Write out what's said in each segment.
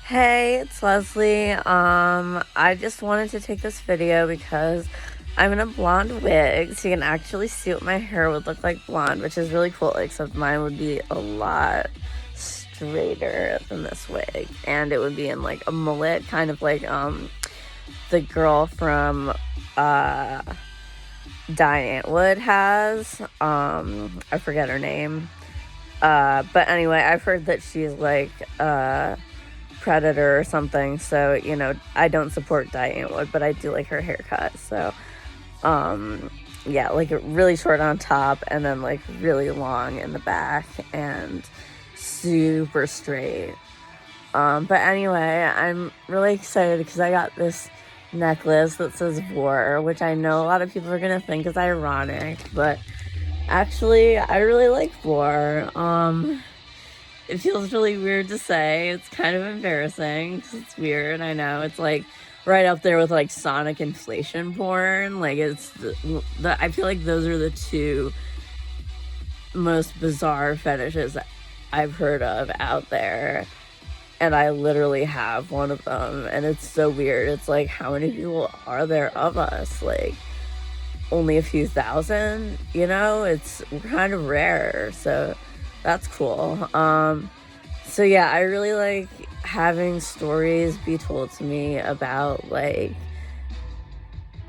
Hey, it's Leslie. I just wanted to take this video because I'm in a blonde wig, so you can actually see what my hair would look like blonde, which is really cool, except mine would be a lot straighter than this wig, and it would be in like a mullet, kind of like the girl from uh Diane Wood has. I forget her name. But anyway, I've heard that she's like Predator or something, so I don't support Diane Wood, but I do like her haircut. So yeah, like really short on top and then like really long in the back and super straight. But anyway, I'm really excited because I got this necklace that says Vore, which I know a lot of people are gonna think is ironic, but actually I really like Vore. It feels really weird to say. It's kind of embarrassing because it's weird. I know it's like right up there with like Sonic inflation porn. Like it's I feel like those are the two most bizarre fetishes I've heard of out there. And I literally have one of them, and it's so weird. It's like, how many people are there of us? Like, only a few thousand, we're kind of rare, so that's cool. So yeah, I really like having stories be told to me about like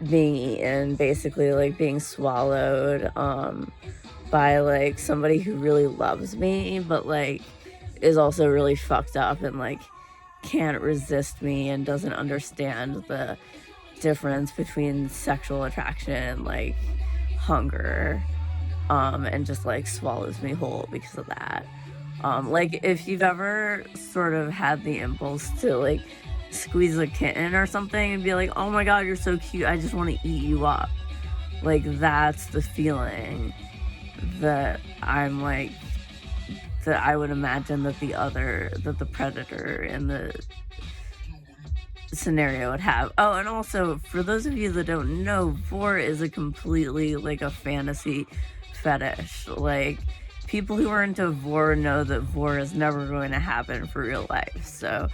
being eaten, basically like being swallowed by like somebody who really loves me, but like is also really fucked up and like can't resist me and doesn't understand the difference between sexual attraction and like hunger, and just like swallows me whole because of that. Like if you've ever sort of had the impulse to like squeeze a kitten or something and be like, oh my god, you're so cute, I just want to eat you up, like that's the feeling that I'm like, that I would imagine that the predator in the scenario would have. Oh, and also for those of you that don't know, Vore is a completely like a fantasy fetish. Like people who are into Vore know that Vore is never going to happen for real life. So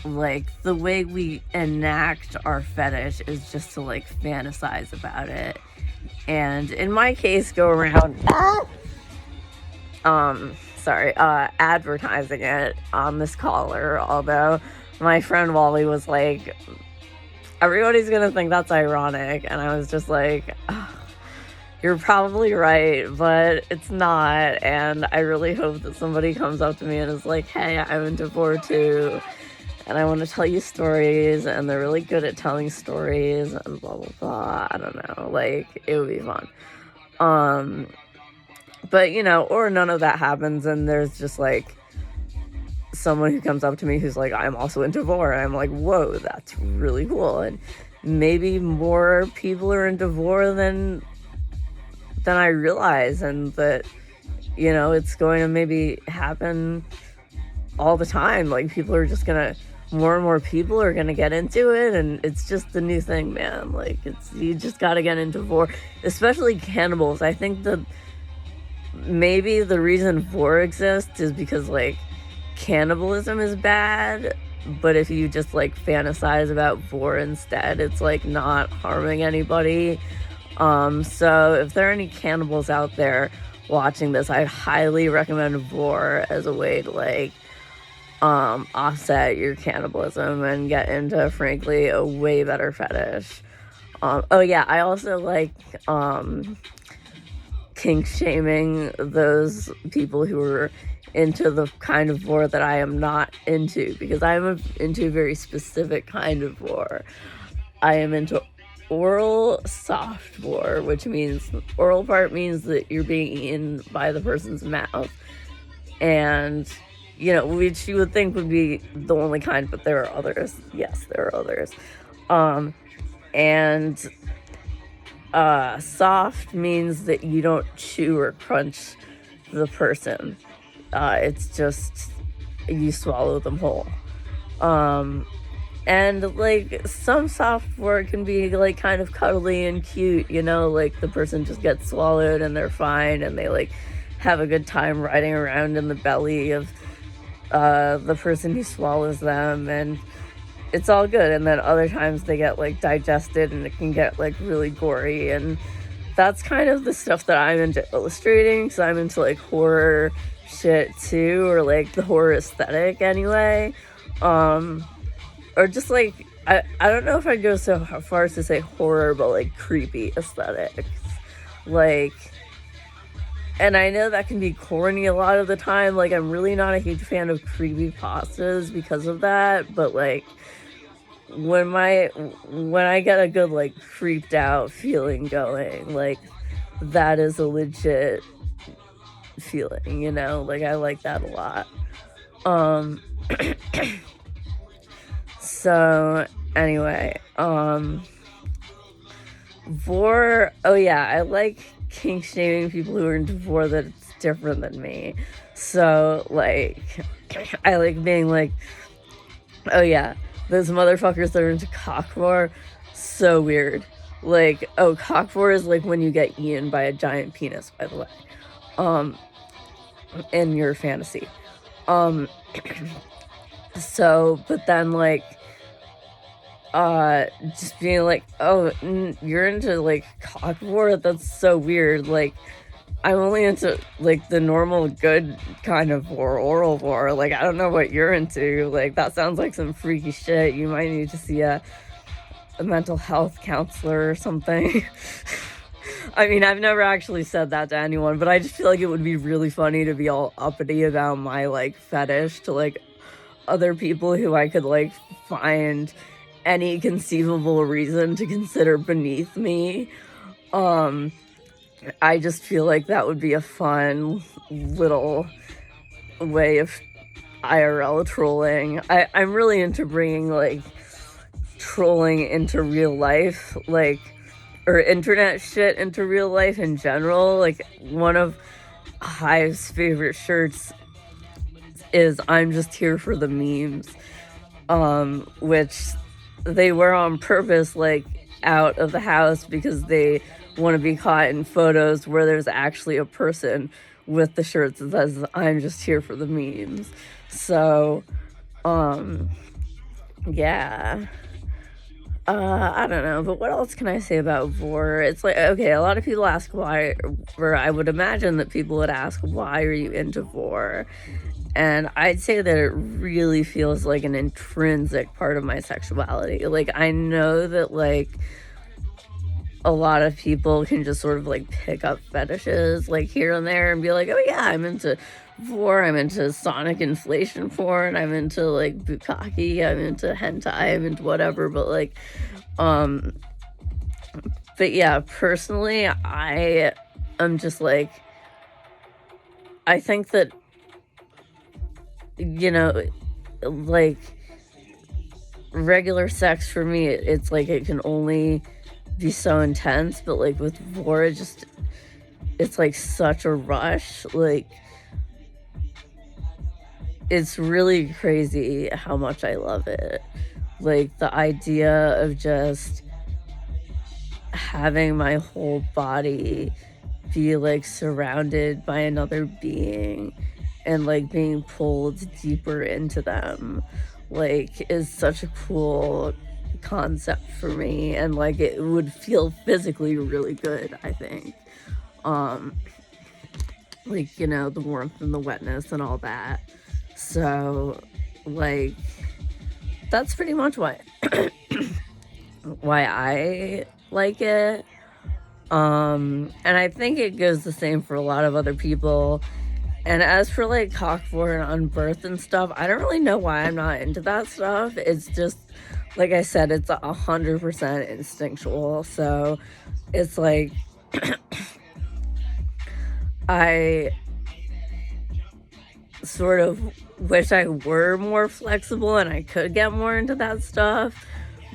like the way we enact our fetish is just to like fantasize about it, and in my case go around advertising it on this caller. Although my friend Wally was like, everybody's gonna think that's ironic, and I was just like, oh, you're probably right, but it's not. And I really hope that somebody comes up to me and is like, hey, I'm into Vore too, and I want to tell you stories, and they're really good at telling stories and blah blah blah. I don't know, like it would be fun. But or none of that happens, and there's just like someone who comes up to me who's like, I'm also into Vore. I'm like, whoa, that's really cool. And maybe more people are into Vore than I realize, and that it's going to maybe happen all the time. Like people are just gonna, more and more people are gonna get into it, and it's just the new thing, man. Like you just gotta get into Vore, especially cannibals. I think that maybe the reason Vore exists is because like cannibalism is bad, but if you just like fantasize about Vore instead, it's like not harming anybody. So if there are any cannibals out there watching this, I'd highly recommend Vore as a way to like offset your cannibalism and get into, frankly, a way better fetish. Oh yeah, I also like kink shaming those people who are into the kind of Vore that I am not into, because I'm into a very specific kind of Vore. I am into oral soft Vore, which means oral part means that you're being eaten by the person's mouth, and which you would think would be the only kind, but there are others. Yes, there are others. And soft means that you don't chew or crunch the person. It's just you swallow them whole. And like some software can be like kind of cuddly and cute, like the person just gets swallowed and they're fine and they like have a good time riding around in the belly of the person who swallows them, and it's all good. And then other times they get like digested and it can get like really gory, and that's kind of the stuff that I'm into illustrating, so I'm into like horror shit too, or like the horror aesthetic anyway. um or just like I don't know if I'd go so far as to say horror, but like creepy aesthetics. Like, and I know that can be corny a lot of the time. Like, I'm really not a huge fan of creepy pastas because of that. But like, when I get a good like creeped out feeling going, like that is a legit feeling, you know? Like I like that a lot. Um so anyway, Vore, oh yeah, I like kink shaming people who are into Vore that's different than me. So like I like being like, oh yeah, those motherfuckers that are into cockmore, so weird. Like, oh, cockmore is like when you get eaten by a giant penis, by the way. Um, in your fantasy. Um, so, but then like, just being like, oh, you're into like cockmore? That's so weird. Like, I'm only into like the normal good kind of Vore, oral Vore. Like, I don't know what you're into. Like, that sounds like some freaky shit. You might need to see a mental health counselor or something. I mean, I've never actually said that to anyone, but I just feel like it would be really funny to be all uppity about my like fetish to like other people who I could like find any conceivable reason to consider beneath me. I just feel like that would be a fun little way of IRL trolling. I'm really into bringing like trolling into real life, like, or internet shit into real life in general. Like, one of Hive's favorite shirts is "I'm just here for the memes," which they wear on purpose, like out of the house, because they want to be caught in photos where there's actually a person with the shirts that says "I'm just here for the memes." So, yeah. I don't know, but what else can I say about Vore? It's like, okay, a lot of people ask why, or I would imagine that people would ask, why are you into Vore? And I'd say that it really feels like an intrinsic part of my sexuality. Like, I know that, like, a lot of people can just sort of, like, pick up fetishes, like, here and there and be like, oh, yeah, I'm into Vore, I'm into sonic inflation porn, I'm into, like, bukkake, I'm into hentai, I'm into whatever, but, like, but yeah, personally, I am just, like, I think that, you know, like, regular sex for me, it's like it can only be so intense, but like with Vore, it's like such a rush. Like, it's really crazy how much I love it. Like, the idea of just having my whole body be like surrounded by another being and like being pulled deeper into them, like, is such a cool concept for me, and like it would feel physically really good, I think. Like, you know, the warmth and the wetness and all that. So like, that's pretty much why I like it. And I think it goes the same for a lot of other people. And as for like cockmore and unbirthed and stuff, I don't really know why I'm not into that stuff. It's just, like I said, it's 100% instinctual. So it's like, I sort of wish I were more flexible and I could get more into that stuff.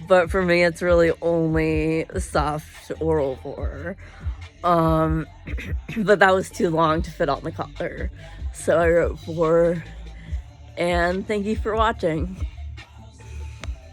But for me, it's really only soft oral Vore. But that was too long to fit on the collar. So I wrote Vore, and thank you for watching.